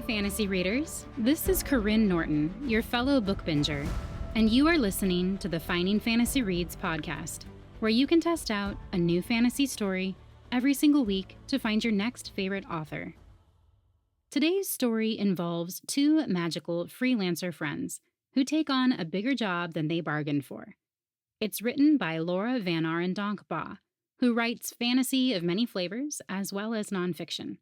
fantasy readers. This is Corinne Norton, your fellow book binger, and you are listening to the Finding Fantasy Reads podcast, where you can test out a new fantasy story every single week to find your next favorite author. Today's story involves two magical freelancer friends who take on a bigger job than they bargained for. It's written by Laura VanArendonk Baugh, who writes fantasy of many flavors as well as nonfiction.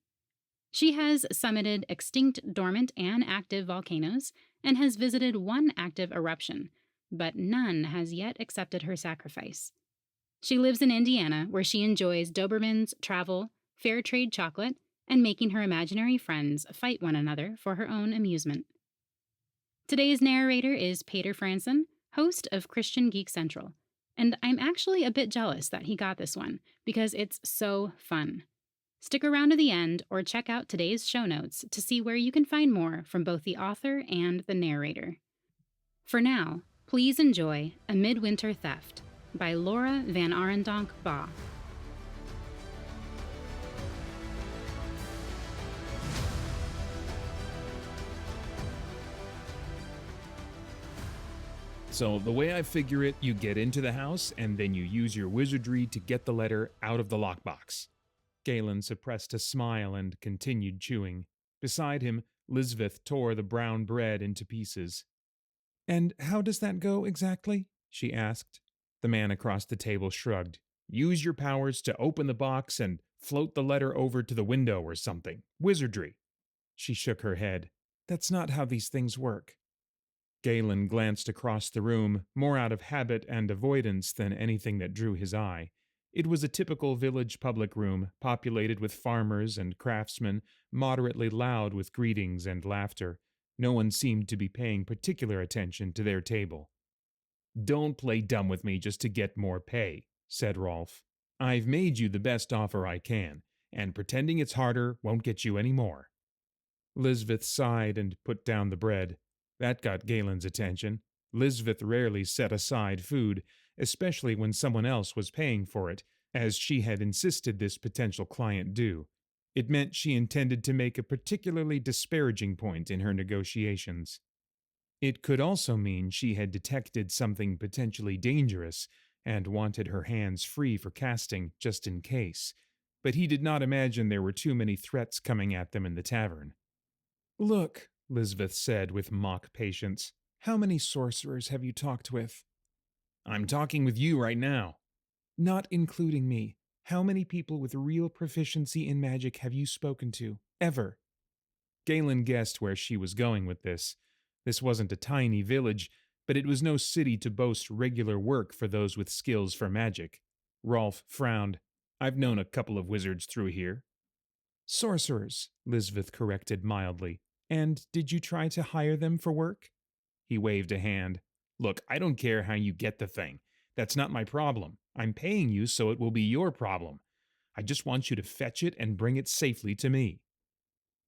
She has summited extinct, dormant, and active volcanoes and has visited one active eruption, but none has yet accepted her sacrifice. She lives in Indiana, where she enjoys Dobermans, travel, fair trade chocolate, and making her imaginary friends fight one another for her own amusement. Today's narrator is Paeter Frandsen, host of Christian Geek Central, and I'm actually a bit jealous that he got this one because it's so fun. Stick around to the end or check out today's show notes to see where you can find more from both the author and the narrator. For now, please enjoy A Midwinter Theft by Laura VanArendonk Baugh. So the way I figure it, you get into the house and then you use your wizardry to get the letter out of the lockbox. Galen suppressed a smile and continued chewing. Beside him, Lisbeth tore the brown bread into pieces. "And how does that go exactly?" she asked. The man across the table shrugged. "Use your powers to open the box and float the letter over to the window or something. Wizardry." She shook her head. "That's not how these things work." Galen glanced across the room, more out of habit and avoidance than anything that drew his eye. It was a typical village public room, populated with farmers and craftsmen, moderately loud with greetings and laughter. No one seemed to be paying particular attention to their table. "Don't play dumb with me just to get more pay," said Rolf. "I've made you the best offer I can, and pretending it's harder won't get you any more." Lisbeth sighed and put down the bread. That got Galen's attention. Lisbeth rarely set aside food, especially when someone else was paying for it, as she had insisted this potential client do. It meant she intended to make a particularly disparaging point in her negotiations. It could also mean she had detected something potentially dangerous and wanted her hands free for casting just in case, but he did not imagine there were too many threats coming at them in the tavern. "Look," Lisbeth said with mock patience, "how many sorcerers have you talked with?" "I'm talking with you right now." "Not including me. How many people with real proficiency in magic have you spoken to, ever?" Galen guessed where she was going with this. This wasn't a tiny village, but it was no city to boast regular work for those with skills for magic. Rolf frowned. "I've known a couple of wizards through here." "Sorcerers," Lisbeth corrected mildly. "And did you try to hire them for work?" He waved a hand. "Look, I don't care how you get the thing. That's not my problem. I'm paying you so it will be your problem. I just want you to fetch it and bring it safely to me."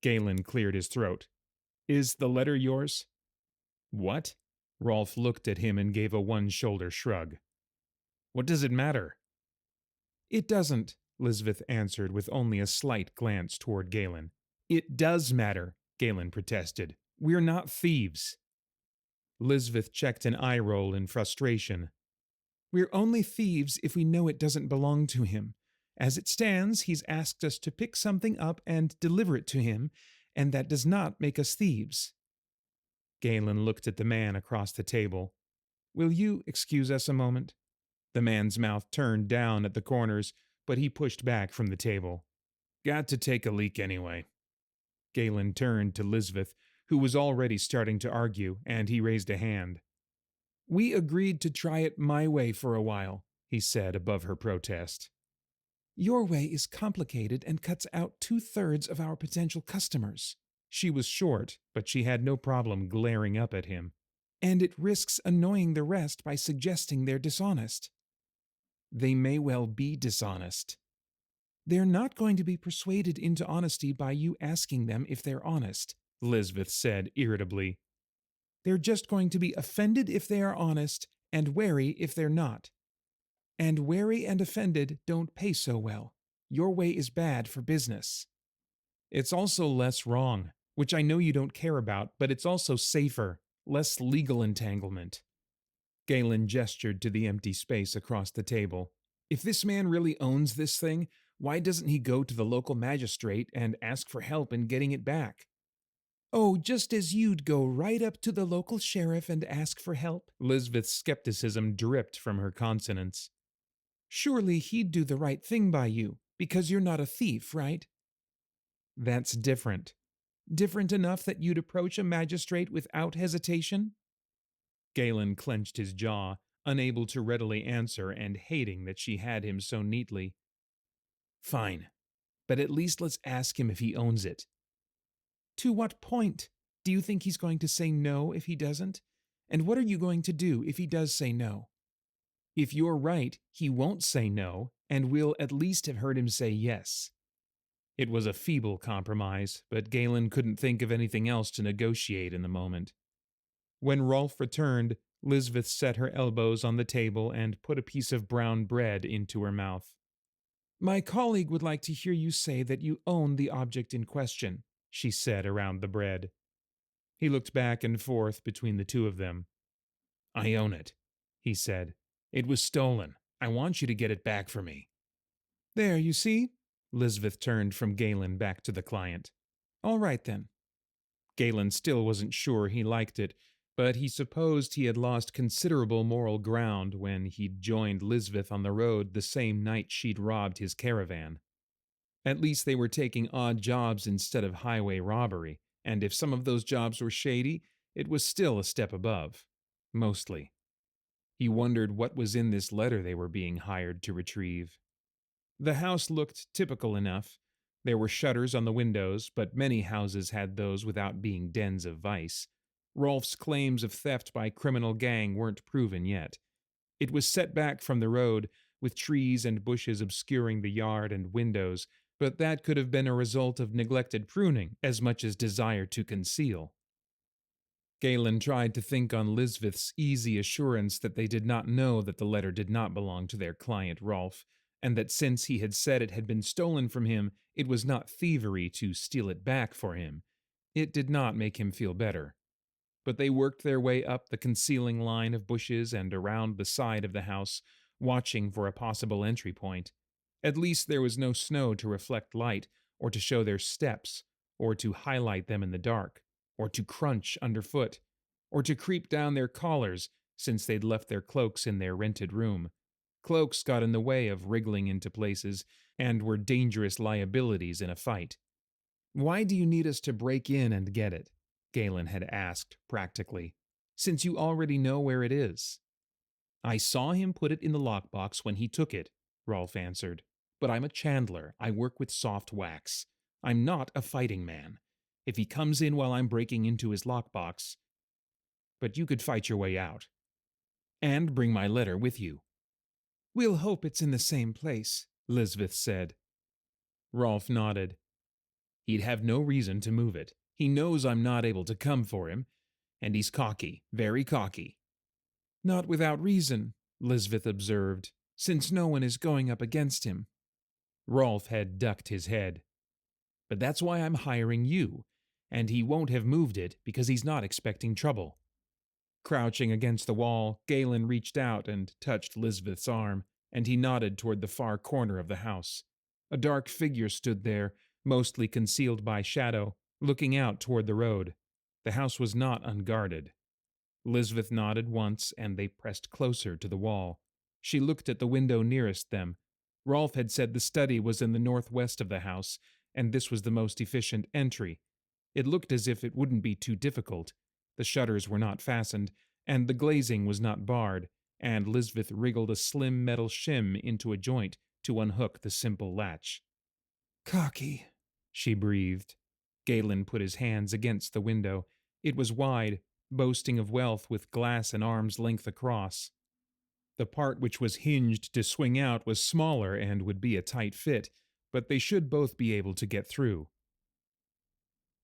Galen cleared his throat. "Is the letter yours?" "What?" Rolf looked at him and gave a one-shoulder shrug. "What does it matter?" "It doesn't," Lisbeth answered with only a slight glance toward Galen. "It does matter," Galen protested. "We're not thieves." Lisbeth checked an eye roll in frustration. "We're only thieves if we know it doesn't belong to him. As it stands, he's asked us to pick something up and deliver it to him, and that does not make us thieves." Galen looked at the man across the table. "Will you excuse us a moment?" The man's mouth turned down at the corners, but he pushed back from the table. "Got to take a leak anyway." Galen turned to Lisbeth, who was already starting to argue, and he raised a hand. "We agreed to try it my way for a while," he said above her protest. "Your way is complicated and cuts out 2/3 of our potential customers." She was short, but she had no problem glaring up at him. "And it risks annoying the rest by suggesting they're dishonest." "They may well be dishonest." "They're not going to be persuaded into honesty by you asking them if they're honest," Lisbeth said irritably. "They're just going to be offended if they are honest and wary if they're not. And wary and offended don't pay so well. Your way is bad for business." "It's also less wrong," which I know you don't care about, but it's also safer, less legal entanglement. Galen gestured to the empty space across the table. If this man really owns this thing, why doesn't he go to the local magistrate and ask for help in getting it back? Oh, just as you'd go right up to the local sheriff and ask for help. Lisbeth's skepticism dripped from her consonants. Surely he'd do the right thing by you, because you're not a thief, right? That's different. Different enough that you'd approach a magistrate without hesitation? Galen clenched his jaw, unable to readily answer and hating that she had him so neatly. Fine, but at least let's ask him if he owns it. To what point? Do you think he's going to say no if he doesn't? And what are you going to do if he does say no? If you're right, he won't say no, and we'll at least have heard him say yes. It was a feeble compromise, but Galen couldn't think of anything else to negotiate in the moment. When Rolf returned, Lisbeth set her elbows on the table and put a piece of brown bread into her mouth. My colleague would like to hear you say that you own the object in question, she said around the bread. He looked back and forth between the two of them. I own it, he said. It was stolen. I want you to get it back for me. There, you see? Lisbeth turned from Galen back to the client. All right, then. Galen still wasn't sure he liked it, but he supposed he had lost considerable moral ground when he'd joined Lisbeth on the road the same night she'd robbed his caravan. At least they were taking odd jobs instead of highway robbery, and if some of those jobs were shady, it was still a step above. Mostly. He wondered what was in this letter they were being hired to retrieve. The house looked typical enough. There were shutters on the windows, but many houses had those without being dens of vice. Rolf's claims of theft by criminal gang weren't proven yet. It was set back from the road, with trees and bushes obscuring the yard and windows, but that could have been a result of neglected pruning as much as desire to conceal. Galen tried to think on Lisbeth's easy assurance that they did not know that the letter did not belong to their client Rolf, and that since he had said it had been stolen from him, it was not thievery to steal it back for him. It did not make him feel better. But they worked their way up the concealing line of bushes and around the side of the house, watching for a possible entry point. At least there was no snow to reflect light, or to show their steps, or to highlight them in the dark, or to crunch underfoot, or to creep down their collars since they'd left their cloaks in their rented room. Cloaks got in the way of wriggling into places and were dangerous liabilities in a fight. Why do you need us to break in and get it? Galen had asked practically, since you already know where it is. I saw him put it in the lockbox when he took it, Rolf answered. But I'm a chandler. I work with soft wax. I'm not a fighting man. If he comes in while I'm breaking into his lockbox. But you could fight your way out. And bring my letter with you. We'll hope it's in the same place, Lisbeth said. Rolf nodded. He'd have no reason to move it. He knows I'm not able to come for him, and he's cocky, very cocky. Not without reason, Lisbeth observed, since no one is going up against him. Rolf had ducked his head. But that's why I'm hiring you, and he won't have moved it because he's not expecting trouble. Crouching against the wall, Galen reached out and touched Lisbeth's arm, and he nodded toward the far corner of the house. A dark figure stood there, mostly concealed by shadow, looking out toward the road. The house was not unguarded. Lisbeth nodded once, and they pressed closer to the wall. She looked at the window nearest them. Rolf had said the study was in the northwest of the house, and this was the most efficient entry. It looked as if it wouldn't be too difficult. The shutters were not fastened, and the glazing was not barred, and Lisbeth wriggled a slim metal shim into a joint to unhook the simple latch. Cocky, she breathed. Galen put his hands against the window. It was wide, boasting of wealth with glass an arm's length across. The part which was hinged to swing out was smaller and would be a tight fit, but they should both be able to get through.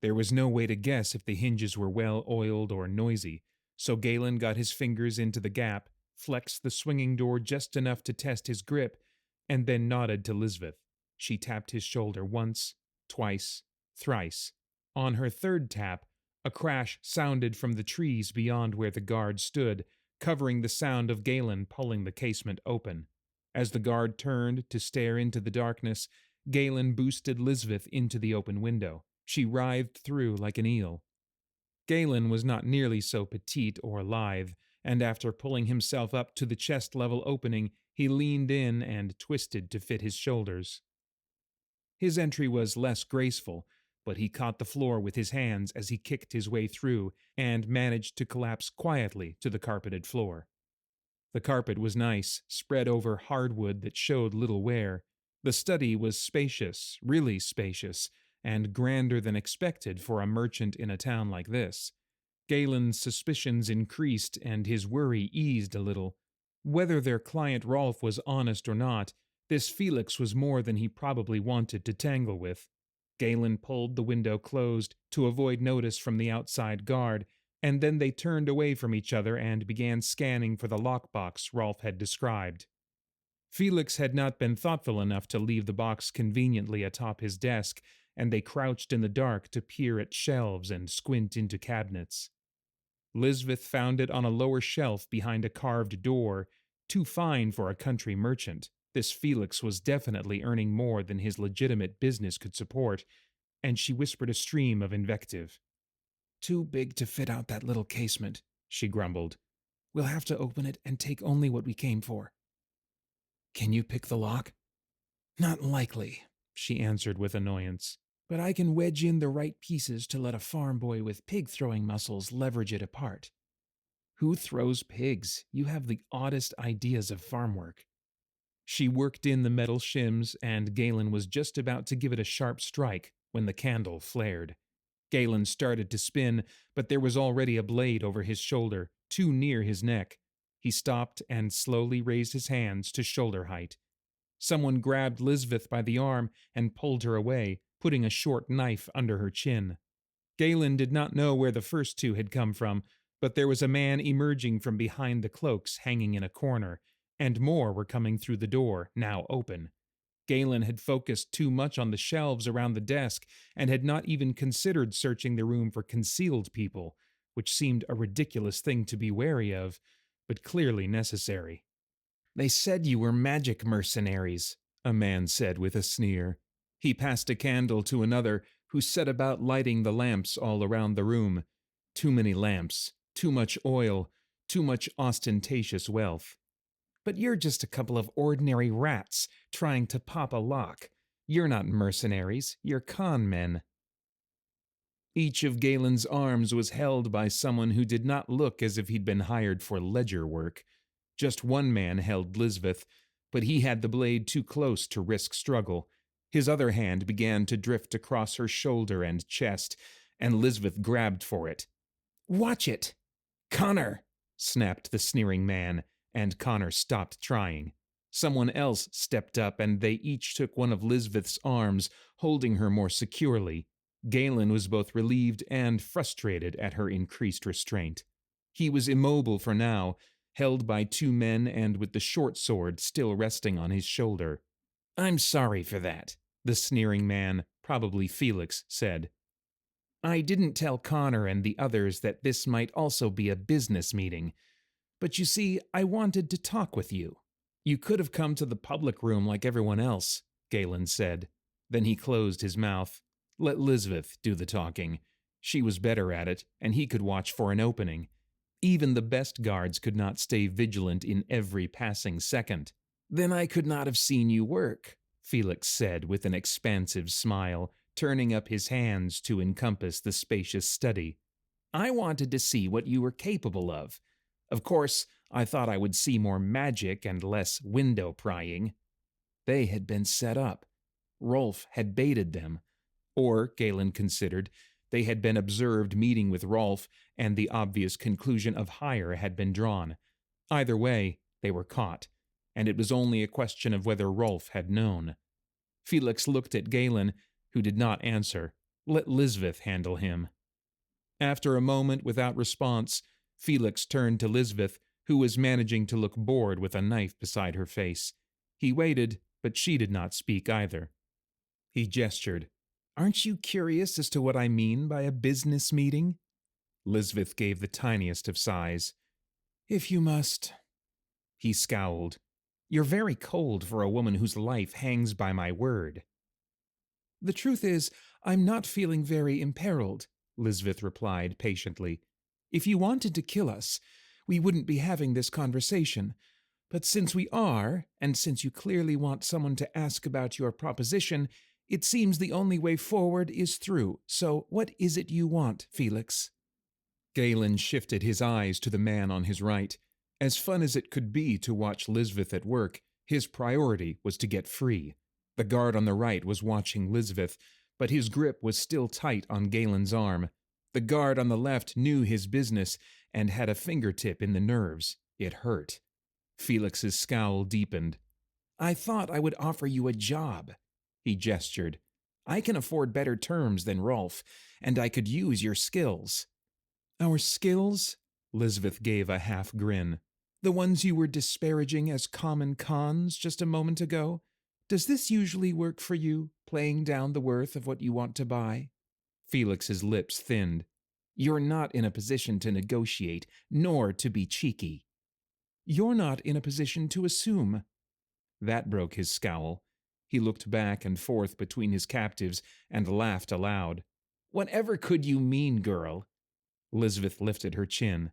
There was no way to guess if the hinges were well oiled or noisy, so Galen got his fingers into the gap, flexed the swinging door just enough to test his grip, and then nodded to Lisbeth. She tapped his shoulder once, twice, thrice, On her third tap, a crash sounded from the trees beyond where the guard stood, covering the sound of Galen pulling the casement open. As the guard turned to stare into the darkness, Galen boosted Lisbeth into the open window. She writhed through like an eel. Galen was not nearly so petite or lithe, and after pulling himself up to the chest-level opening, he leaned in and twisted to fit his shoulders. His entry was less graceful, but he caught the floor with his hands as he kicked his way through and managed to collapse quietly to the carpeted floor. The carpet was nice, spread over hardwood that showed little wear. The study was spacious, really spacious, and grander than expected for a merchant in a town like this. Galen's suspicions increased and his worry eased a little. Whether their client Rolf was honest or not, this Felix was more than he probably wanted to tangle with. Galen pulled the window closed to avoid notice from the outside guard, and then they turned away from each other and began scanning for the lockbox Rolf had described. Felix had not been thoughtful enough to leave the box conveniently atop his desk, and they crouched in the dark to peer at shelves and squint into cabinets. Lisbeth found it on a lower shelf behind a carved door, too fine for a country merchant. This Felix was definitely earning more than his legitimate business could support, and she whispered a stream of invective. "Too big to fit out that little casement," she grumbled. "We'll have to open it and take only what we came for." "Can you pick the lock?" "Not likely," she answered with annoyance. "But I can wedge in the right pieces to let a farm boy with pig-throwing muscles leverage it apart." "Who throws pigs? You have the oddest ideas of farm work." She worked in the metal shims, and Galen was just about to give it a sharp strike when the candle flared. Galen started to spin, but there was already a blade over his shoulder, too near his neck. He stopped and slowly raised his hands to shoulder height. Someone grabbed Lisbeth by the arm and pulled her away, putting a short knife under her chin. Galen did not know where the first two had come from, but there was a man emerging from behind the cloaks hanging in a corner, and more were coming through the door, now open. Galen had focused too much on the shelves around the desk and had not even considered searching the room for concealed people, which seemed a ridiculous thing to be wary of, but clearly necessary. "They said you were magic mercenaries," a man said with a sneer. He passed a candle to another, who set about lighting the lamps all around the room. Too many lamps, too much oil, too much ostentatious wealth. "But you're just a couple of ordinary rats trying to pop a lock. You're not mercenaries, you're con men." Each of Galen's arms was held by someone who did not look as if he'd been hired for ledger work. Just one man held Lisbeth, but he had the blade too close to risk struggle. His other hand began to drift across her shoulder and chest, and Lisbeth grabbed for it. "Watch it!" "Connor!" snapped the sneering man, and Connor stopped trying. Someone else stepped up, and they each took one of Lisbeth's arms, holding her more securely. Galen was both relieved and frustrated at her increased restraint. He was immobile for now, held by two men and with the short sword still resting on his shoulder. "I'm sorry for that," the sneering man, probably Felix, said. "I didn't tell Connor and the others that this might also be a business meeting. But you see, I wanted to talk with you." "You could have come to the public room like everyone else," Galen said. Then he closed his mouth. Let Lisbeth do the talking. She was better at it, and he could watch for an opening. Even the best guards could not stay vigilant in every passing second. "Then I could not have seen you work," Felix said with an expansive smile, turning up his hands to encompass the spacious study. "I wanted to see what you were capable of. Of course, I thought I would see more magic and less window prying." They had been set up. Rolf had baited them. Or, Galen considered, they had been observed meeting with Rolf, and the obvious conclusion of hire had been drawn. Either way, they were caught, and it was only a question of whether Rolf had known. Felix looked at Galen, who did not answer. Let Lisbeth handle him. After a moment without response, Felix turned to Lisbeth, who was managing to look bored with a knife beside her face. He waited, but she did not speak either. He gestured. Aren't you curious as to what I mean by a business meeting? Lisbeth gave the tiniest of sighs. If you must. He scowled. You're very cold for a woman whose life hangs by my word. The truth is, I'm not feeling very imperiled, Lisbeth replied patiently. If you wanted to kill us, we wouldn't be having this conversation. But since we are, and since you clearly want someone to ask about your proposition, it seems the only way forward is through. So what is it you want, Felix? Galen shifted his eyes to the man on his right. As fun as it could be to watch Lisbeth at work, his priority was to get free. The guard on the right was watching Lisbeth, but his grip was still tight on Galen's arm. The guard on the left knew his business and had a fingertip in the nerves. It hurt. Felix's scowl deepened. I thought I would offer you a job. He gestured. I can afford better terms than Rolf, and I could use your skills. Our skills? Lisbeth gave a half grin. The ones you were disparaging as common cons just a moment ago? Does this usually work for you, playing down the worth of what you want to buy? Felix's lips thinned. You're not in a position to negotiate, nor to be cheeky. You're not in a position to assume. That broke his scowl. He looked back and forth between his captives and laughed aloud. Whatever could you mean, girl? Lisbeth lifted her chin.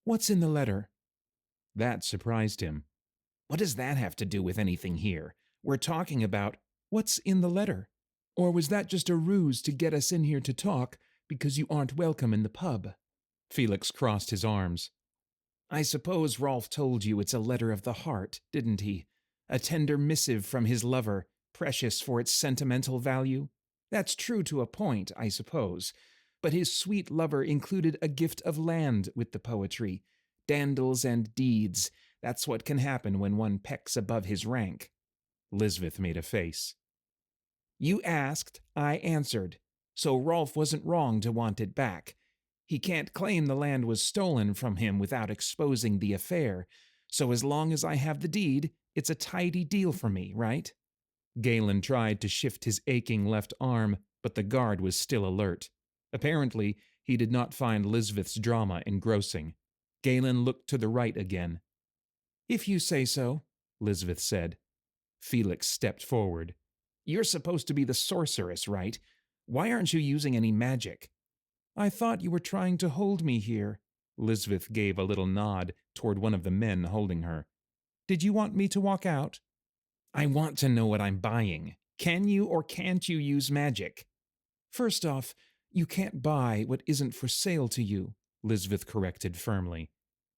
What's in the letter? That surprised him. What does that have to do with anything here? We're talking about what's in the letter. Or was that just a ruse to get us in here to talk because you aren't welcome in the pub? Felix crossed his arms. I suppose Rolf told you it's a letter of the heart, didn't he? A tender missive from his lover, precious for its sentimental value? That's true to a point, I suppose. But his sweet lover included a gift of land with the poetry. Dandles and deeds, that's what can happen when one pecks above his rank. Lisbeth made a face. You asked, I answered. So Rolf wasn't wrong to want it back. He can't claim the land was stolen from him without exposing the affair, so as long as I have the deed, it's a tidy deal for me, right? Galen tried to shift his aching left arm, but the guard was still alert. Apparently, he did not find Lisbeth's drama engrossing. Galen looked to the right again. If you say so, Lisbeth said. Felix stepped forward. You're supposed to be the sorceress, right? Why aren't you using any magic? I thought you were trying to hold me here. Lisbeth gave a little nod toward one of the men holding her. Did you want me to walk out? I want to know what I'm buying. Can you or can't you use magic? First off, you can't buy what isn't for sale to you, Lisbeth corrected firmly.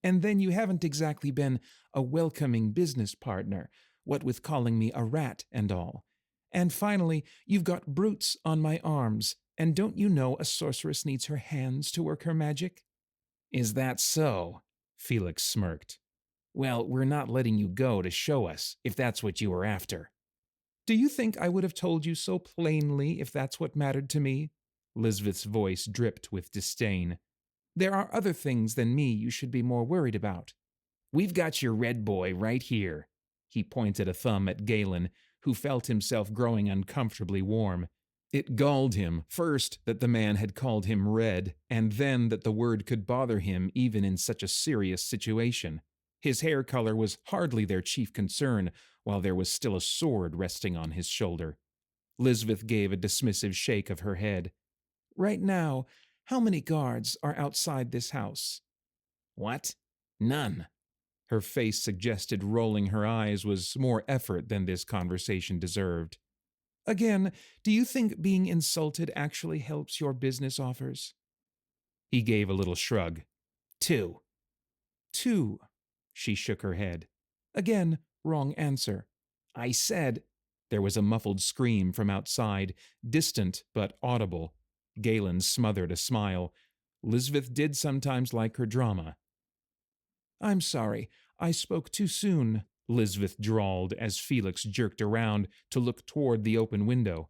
And then you haven't exactly been a welcoming business partner, what with calling me a rat and all. And finally, you've got brutes on my arms, and don't you know a sorceress needs her hands to work her magic? Is that so? Felix smirked. Well, we're not letting you go to show us, if that's what you were after. Do you think I would have told you so plainly if that's what mattered to me? Lisbeth's voice dripped with disdain. There are other things than me you should be more worried about. We've got your red boy right here. He pointed a thumb at Galen, who felt himself growing uncomfortably warm. It galled him, first that the man had called him red, and then that the word could bother him even in such a serious situation. His hair color was hardly their chief concern, while there was still a sword resting on his shoulder. Lisbeth gave a dismissive shake of her head. Right now, how many guards are outside this house? What? None. Her face suggested rolling her eyes was more effort than this conversation deserved. Again, do you think being insulted actually helps your business offers? He gave a little shrug. 2. 2. She shook her head. Again, wrong answer. I said... There was a muffled scream from outside, distant but audible. Galen smothered a smile. Lisbeth did sometimes like her drama. I'm sorry, I spoke too soon, Lisbeth drawled as Felix jerked around to look toward the open window.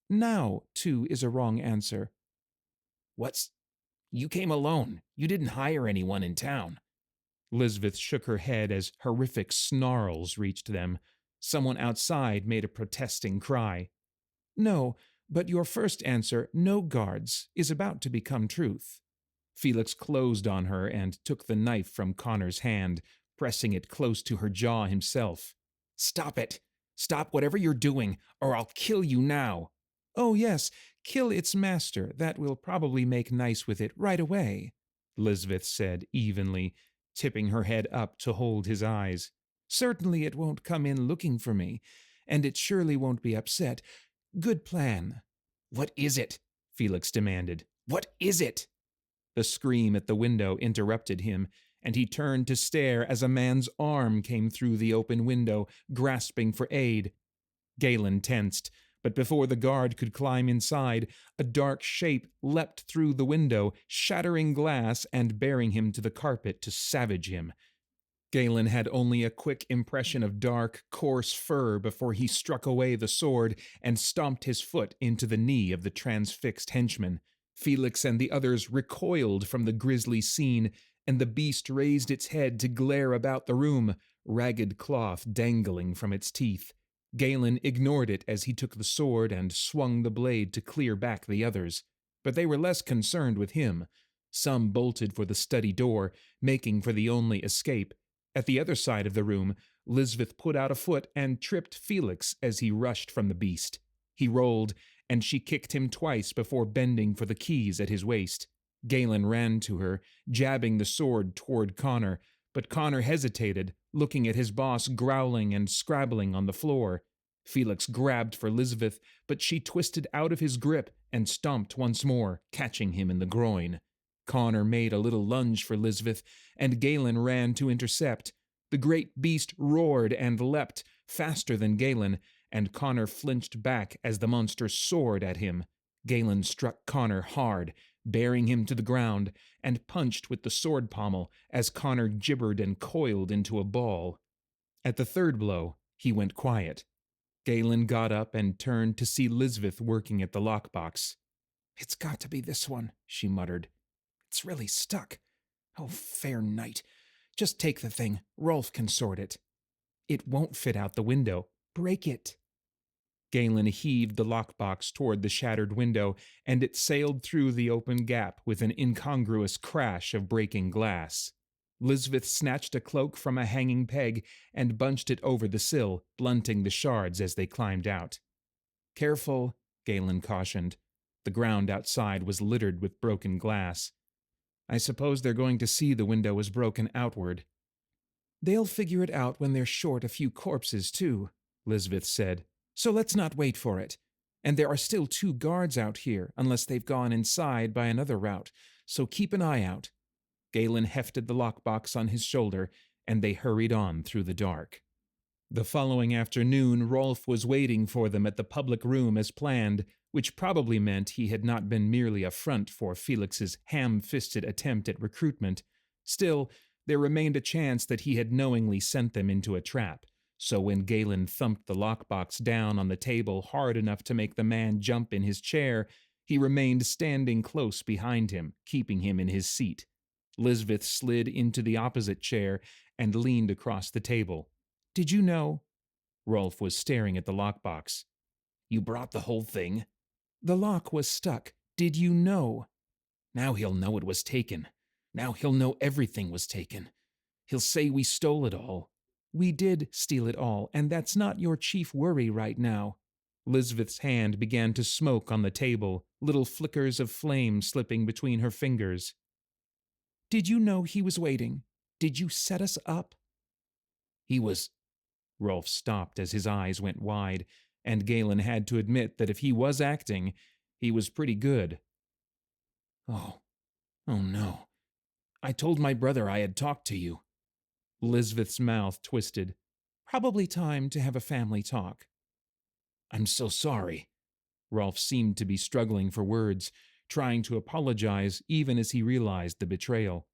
Now, 2 is a wrong answer. What's... You came alone. You didn't hire anyone in town. Lisbeth shook her head as horrific snarls reached them. Someone outside made a protesting cry. No, But your first answer, no guards, is about to become truth. Felix closed on her and took the knife from Connor's hand, pressing it close to her jaw himself. Stop it! Stop whatever you're doing, or I'll kill you now. Oh, yes, kill its master. That will probably make nice with it right away, Lisbeth said evenly, tipping her head up to hold his eyes. Certainly it won't come in looking for me, and it surely won't be upset. Good plan. What is it? Felix demanded. What is it? The scream at the window interrupted him, and he turned to stare as a man's arm came through the open window, grasping for aid. Galen tensed, but before the guard could climb inside, a dark shape leapt through the window, shattering glass and bearing him to the carpet to savage him. Galen had only a quick impression of dark, coarse fur before he struck away the sword and stomped his foot into the knee of the transfixed henchman. Felix and the others recoiled from the grisly scene, and the beast raised its head to glare about the room, ragged cloth dangling from its teeth. Galen ignored it as he took the sword and swung the blade to clear back the others, but they were less concerned with him. Some bolted for the study door, making for the only escape. At the other side of the room, Lisbeth put out a foot and tripped Felix as he rushed from the beast. He rolled, and she kicked him twice before bending for the keys at his waist. Galen ran to her, jabbing the sword toward Connor, but Connor hesitated, looking at his boss growling and scrabbling on the floor. Felix grabbed for Lisbeth, but she twisted out of his grip and stomped once more, catching him in the groin. Connor made a little lunge for Lisbeth, and Galen ran to intercept. The great beast roared and leapt, faster than Galen, and Connor flinched back as the monster soared at him. Galen struck Connor hard, bearing him to the ground, and punched with the sword pommel as Connor gibbered and coiled into a ball. At the third blow, he went quiet. Galen got up and turned to see Lisbeth working at the lockbox. "It's got to be this one," she muttered. "It's really stuck. Oh, fair night. Just take the thing. Rolf can sort it." "It won't fit out the window. Break it." Galen heaved the lockbox toward the shattered window, and it sailed through the open gap with an incongruous crash of breaking glass. Lisbeth snatched a cloak from a hanging peg and bunched it over the sill, blunting the shards as they climbed out. "Careful," Galen cautioned. The ground outside was littered with broken glass. "I suppose they're going to see the window was broken outward." "They'll figure it out when they're short a few corpses, too," Lisbeth said. "So let's not wait for it. And there are still 2 guards out here, unless they've gone inside by another route, so keep an eye out." Galen hefted the lockbox on his shoulder, and they hurried on through the dark. The following afternoon, Rolf was waiting for them at the public room as planned, which probably meant he had not been merely a front for Felix's ham-fisted attempt at recruitment. Still, there remained a chance that he had knowingly sent them into a trap, so when Galen thumped the lockbox down on the table hard enough to make the man jump in his chair, he remained standing close behind him, keeping him in his seat. Lisbeth slid into the opposite chair and leaned across the table. "Did you know?" Rolf was staring at the lockbox. "You brought the whole thing?" "The lock was stuck. Did you know?" "Now he'll know it was taken. Now he'll know everything was taken. He'll say we stole it all." "We did steal it all, and that's not your chief worry right now." Lisbeth's hand began to smoke on the table, little flickers of flame slipping between her fingers. "Did you know he was waiting? Did you set us up?" "He was—" Rolf stopped as his eyes went wide, and Galen had to admit that if he was acting, he was pretty good. Oh no. I told my brother I had talked to you." Lisbeth's mouth twisted. "Probably time to have a family talk." "I'm so sorry." Rolf seemed to be struggling for words, trying to apologize even as he realized the betrayal.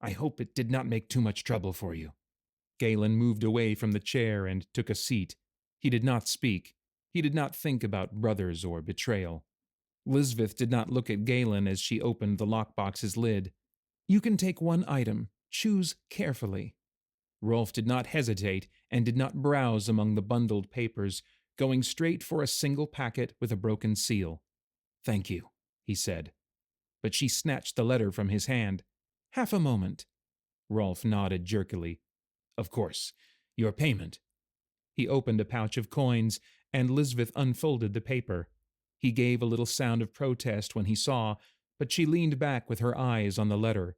"I hope it did not make too much trouble for you." Galen moved away from the chair and took a seat. He did not speak. He did not think about brothers or betrayal. Lisbeth did not look at Galen as she opened the lockbox's lid. "You can take one item. Choose carefully." Rolf did not hesitate and did not browse among the bundled papers, going straight for a single packet with a broken seal. "Thank you," he said. But she snatched the letter from his hand. "Half a moment." Rolf nodded jerkily. "Of course. Your payment." He opened a pouch of coins, and Lisbeth unfolded the paper. He gave a little sound of protest when he saw, but she leaned back with her eyes on the letter.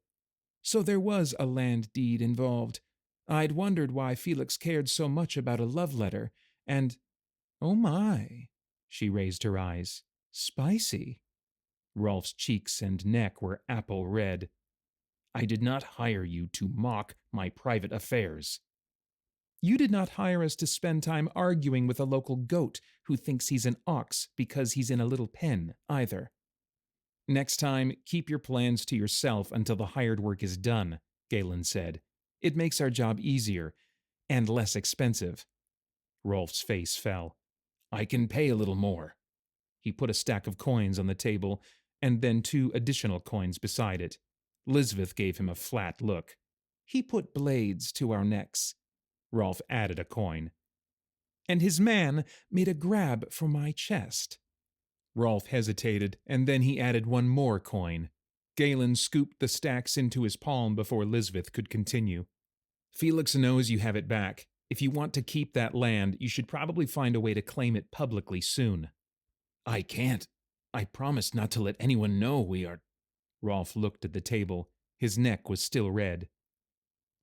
"So there was a land deed involved. I'd wondered why Felix cared so much about a love letter, and— oh my," she raised her eyes. "Spicy." Rolf's cheeks and neck were apple red. "I did not hire you to mock my private affairs." "You did not hire us to spend time arguing with a local goat who thinks he's an ox because he's in a little pen, either." "Next time, keep your plans to yourself until the hired work is done," Galen said. "It makes our job easier and less expensive." Rolf's face fell. "I can pay a little more." He put a stack of coins on the table, and then 2 additional coins beside it. Lisbeth gave him a flat look. "He put blades to our necks." Rolf added a coin. "And his man made a grab for my chest." Rolf hesitated, and then he added 1 more coin. Galen scooped the stacks into his palm before Lisbeth could continue. "Felix knows you have it back. If you want to keep that land, you should probably find a way to claim it publicly soon." "I can't. I promised not to let anyone know we are—" Rolf looked at the table. His neck was still red.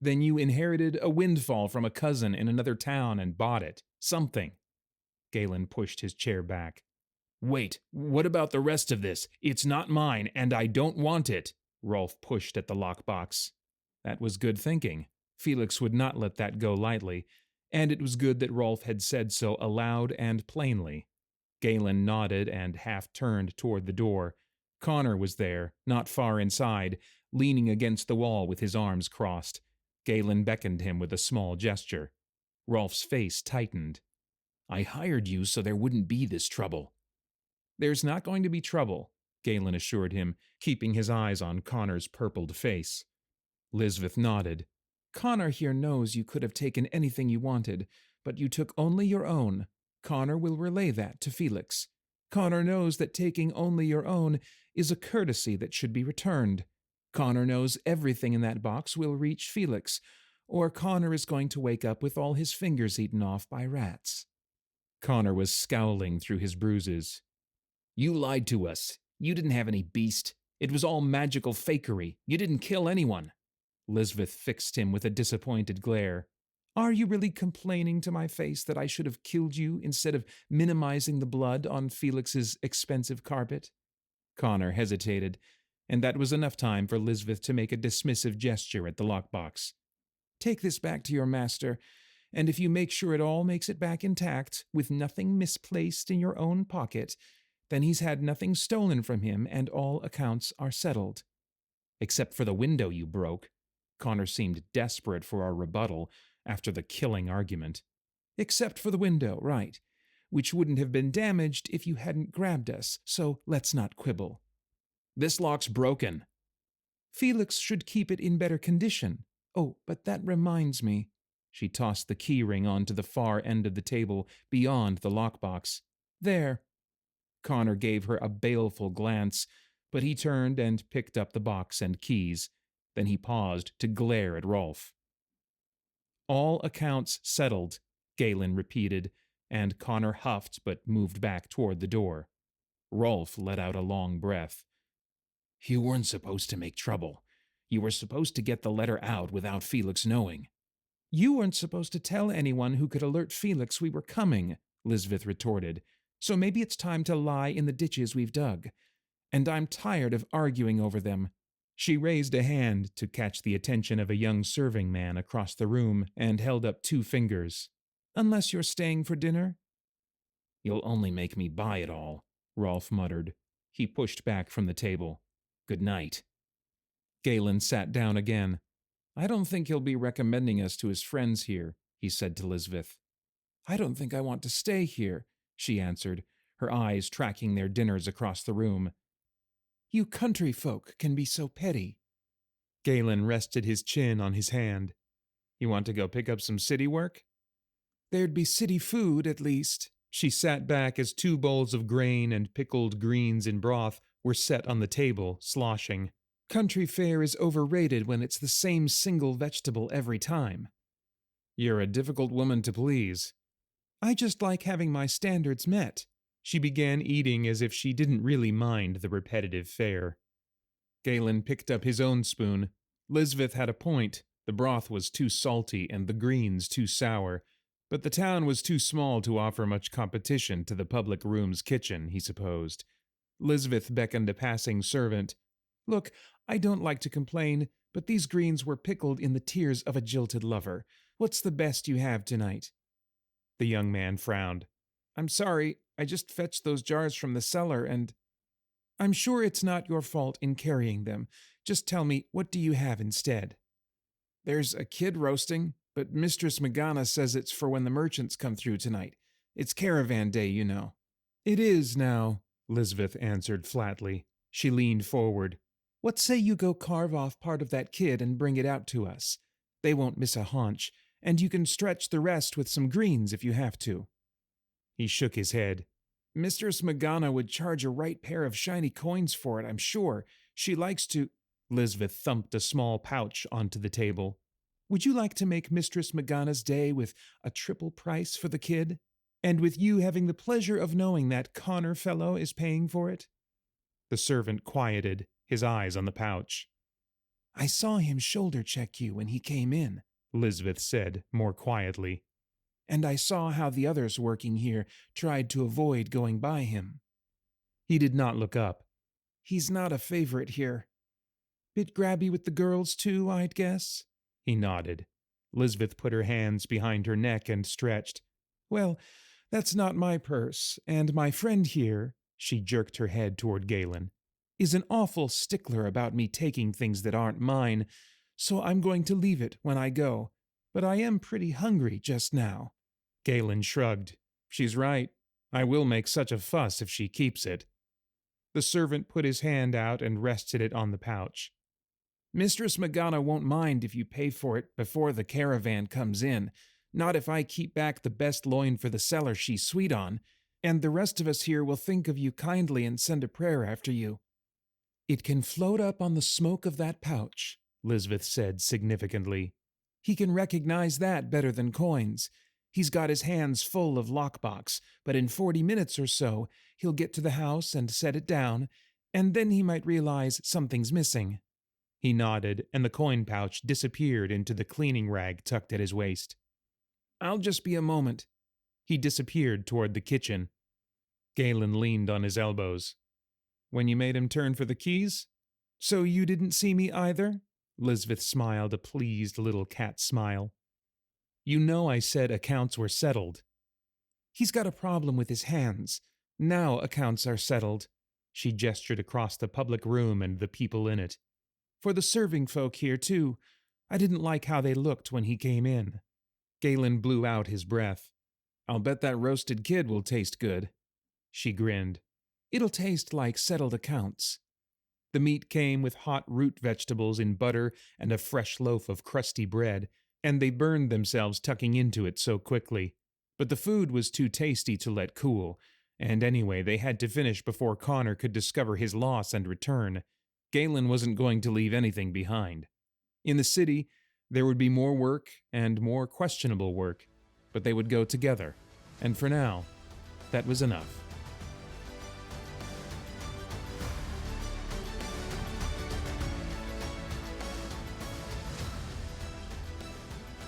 "Then you inherited a windfall from a cousin in another town and bought it. Something." Galen pushed his chair back. "Wait, what about the rest of this? It's not mine, and I don't want it." Rolf pushed at the lockbox. That was good thinking. Felix would not let that go lightly, and it was good that Rolf had said so aloud and plainly. Galen nodded and half turned toward the door. Connor was there, not far inside, leaning against the wall with his arms crossed. Galen beckoned him with a small gesture. Rolf's face tightened. "I hired you so there wouldn't be this trouble." "There's not going to be trouble," Galen assured him, keeping his eyes on Connor's purpled face. Lisbeth nodded. "Connor here knows you could have taken anything you wanted, but you took only your own. Connor will relay that to Felix. Connor knows that taking only your own is a courtesy that should be returned. Connor knows everything in that box will reach Felix, or Connor is going to wake up with all his fingers eaten off by rats." Connor was scowling through his bruises. "You lied to us. You didn't have any beast. It was all magical fakery. You didn't kill anyone." Lisbeth fixed him with a disappointed glare. "Are you really complaining to my face that I should have killed you instead of minimizing the blood on Felix's expensive carpet?" Connor hesitated, and that was enough time for Lisbeth to make a dismissive gesture at the lockbox. "Take this back to your master, and if you make sure it all makes it back intact, with nothing misplaced in your own pocket, then he's had nothing stolen from him and all accounts are settled." "Except for the window you broke." Connor seemed desperate for a rebuttal after the killing argument. "Except for the window, right, which wouldn't have been damaged if you hadn't grabbed us, so let's not quibble." "This lock's broken." "Felix should keep it in better condition. Oh, but that reminds me." She tossed the key ring onto the far end of the table beyond the lockbox. "There." Connor gave her a baleful glance, but he turned and picked up the box and keys. Then he paused to glare at Rolf. "All accounts settled," Galen repeated, and Connor huffed but moved back toward the door. Rolf let out a long breath. "You weren't supposed to make trouble. You were supposed to get the letter out without Felix knowing." "You weren't supposed to tell anyone who could alert Felix we were coming," Lisbeth retorted. "So maybe it's time to lie in the ditches we've dug. And I'm tired of arguing over them." She raised a hand to catch the attention of a young serving man across the room and held up 2 fingers. "Unless you're staying for dinner?" "You'll only make me buy it all," Rolf muttered. He pushed back from the table. "Good night." Galen sat down again. "I don't think he'll be recommending us to his friends here," he said to Lisbeth. "I don't think I want to stay here," she answered, her eyes tracking their dinners across the room. "You country folk can be so petty." Galen rested his chin on his hand. "You want to go pick up some city work?" "There'd be city food, at least." She sat back as 2 bowls of grain and pickled greens in broth were set on the table, sloshing. Country fare is overrated when it's the same single vegetable every time. You're a difficult woman to please. I just like having my standards met. She began eating as if she didn't really mind the repetitive fare. Galen picked up his own spoon. Lisbeth had a point. The broth was too salty and the greens too sour, but the town was too small to offer much competition to the public room's kitchen, he supposed. Lisbeth beckoned a passing servant. Look, I don't like to complain, but these greens were pickled in the tears of a jilted lover. What's the best you have tonight? The young man frowned. I'm sorry, I just fetched those jars from the cellar and… I'm sure it's not your fault in carrying them. Just tell me, what do you have instead? There's a kid roasting, but Mistress Magana says it's for when the merchants come through tonight. It's caravan day, you know. It is now, Lisbeth answered flatly. She leaned forward. What say you go carve off part of that kid and bring it out to us? They won't miss a haunch, and you can stretch the rest with some greens if you have to. He shook his head. Mistress Magana would charge a right pair of shiny coins for it, I'm sure. She likes to… Lisbeth thumped a small pouch onto the table. Would you like to make Mistress Magana's day with a triple price for the kid? And with you having the pleasure of knowing that Connor fellow is paying for it? The servant quieted, his eyes on the pouch. I saw him shoulder-check you when he came in, Lisbeth said more quietly. And I saw how the others working here tried to avoid going by him. He did not look up. He's not a favorite here. Bit grabby with the girls, too, I'd guess? He nodded. Lisbeth put her hands behind her neck and stretched. Well, that's not my purse, and my friend here, she jerked her head toward Galen, is an awful stickler about me taking things that aren't mine, so I'm going to leave it when I go. But I am pretty hungry just now. Galen shrugged. She's right. I will make such a fuss if she keeps it. The servant put his hand out and rested it on the pouch. Mistress Magana won't mind if you pay for it before the caravan comes in, not if I keep back the best loin for the cellar she's sweet on, and the rest of us here will think of you kindly and send a prayer after you. It can float up on the smoke of that pouch, Lisbeth said significantly. He can recognize that better than coins. He's got his hands full of lockbox, but in 40 minutes or so, he'll get to the house and set it down, and then he might realize something's missing. He nodded, and the coin pouch disappeared into the cleaning rag tucked at his waist. I'll just be a moment. He disappeared toward the kitchen. Galen leaned on his elbows. When you made him turn for the keys? So you didn't see me either? Lisbeth smiled a pleased little cat smile. You know I said accounts were settled. He's got a problem with his hands. Now accounts are settled. She gestured across the public room and the people in it. For the serving folk here, too. I didn't like how they looked when he came in. Galen blew out his breath. I'll bet that roasted kid will taste good. She grinned. It'll taste like settled accounts. The meat came with hot root vegetables in butter and a fresh loaf of crusty bread, and they burned themselves tucking into it so quickly. But the food was too tasty to let cool, and anyway they had to finish before Connor could discover his loss and return. Galen wasn't going to leave anything behind. In the city, there would be more work and more questionable work, but they would go together, and for now, that was enough.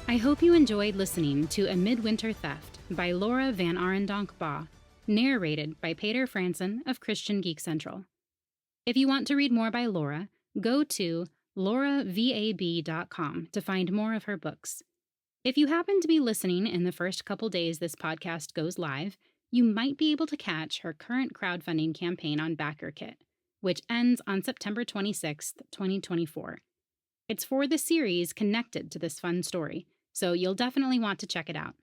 I hope you enjoyed listening to A Midwinter Theft by Laura VanArendonk Baugh, narrated by Paeter Frandsen of Christian Geek Central. If you want to read more by Laura, go to lauravab.com to find more of her books. If you happen to be listening in the first couple days this podcast goes live, you might be able to catch her current crowdfunding campaign on BackerKit, which ends on September 26th, 2024. It's for the series connected to this fun story, so you'll definitely want to check it out.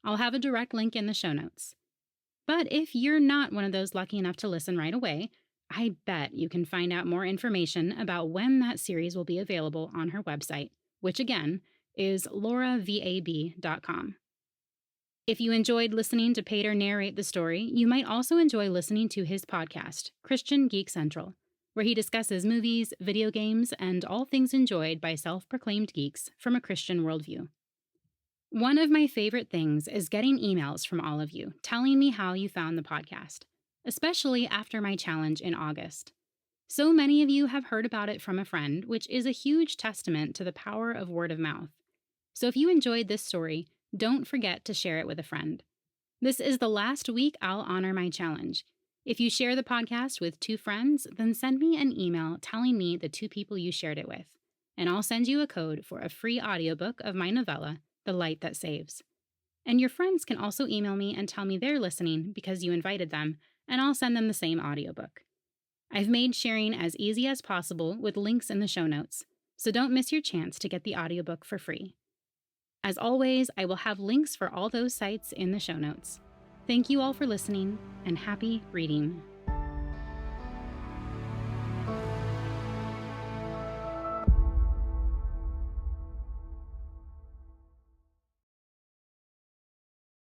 I'll have a direct link in the show notes. But if you're not one of those lucky enough to listen right away, I bet you can find out more information about when that series will be available on her website, which again is lauravab.com. If you enjoyed listening to Paeter narrate the story, you might also enjoy listening to his podcast, Christian Geek Central, where he discusses movies, video games, and all things enjoyed by self-proclaimed geeks from a Christian worldview. One of my favorite things is getting emails from all of you telling me how you found the podcast, especially after my challenge in August. So many of you have heard about it from a friend, which is a huge testament to the power of word of mouth. So if you enjoyed this story, don't forget to share it with a friend. This is the last week I'll honor my challenge. If you share the podcast with 2 friends, then send me an email telling me the 2 people you shared it with, and I'll send you a code for a free audiobook of my novella, The Light That Saves. And your friends can also email me and tell me they're listening because you invited them, and I'll send them the same audiobook. I've made sharing as easy as possible with links in the show notes, so don't miss your chance to get the audiobook for free. As always, I will have links for all those sites in the show notes. Thank you all for listening, and happy reading.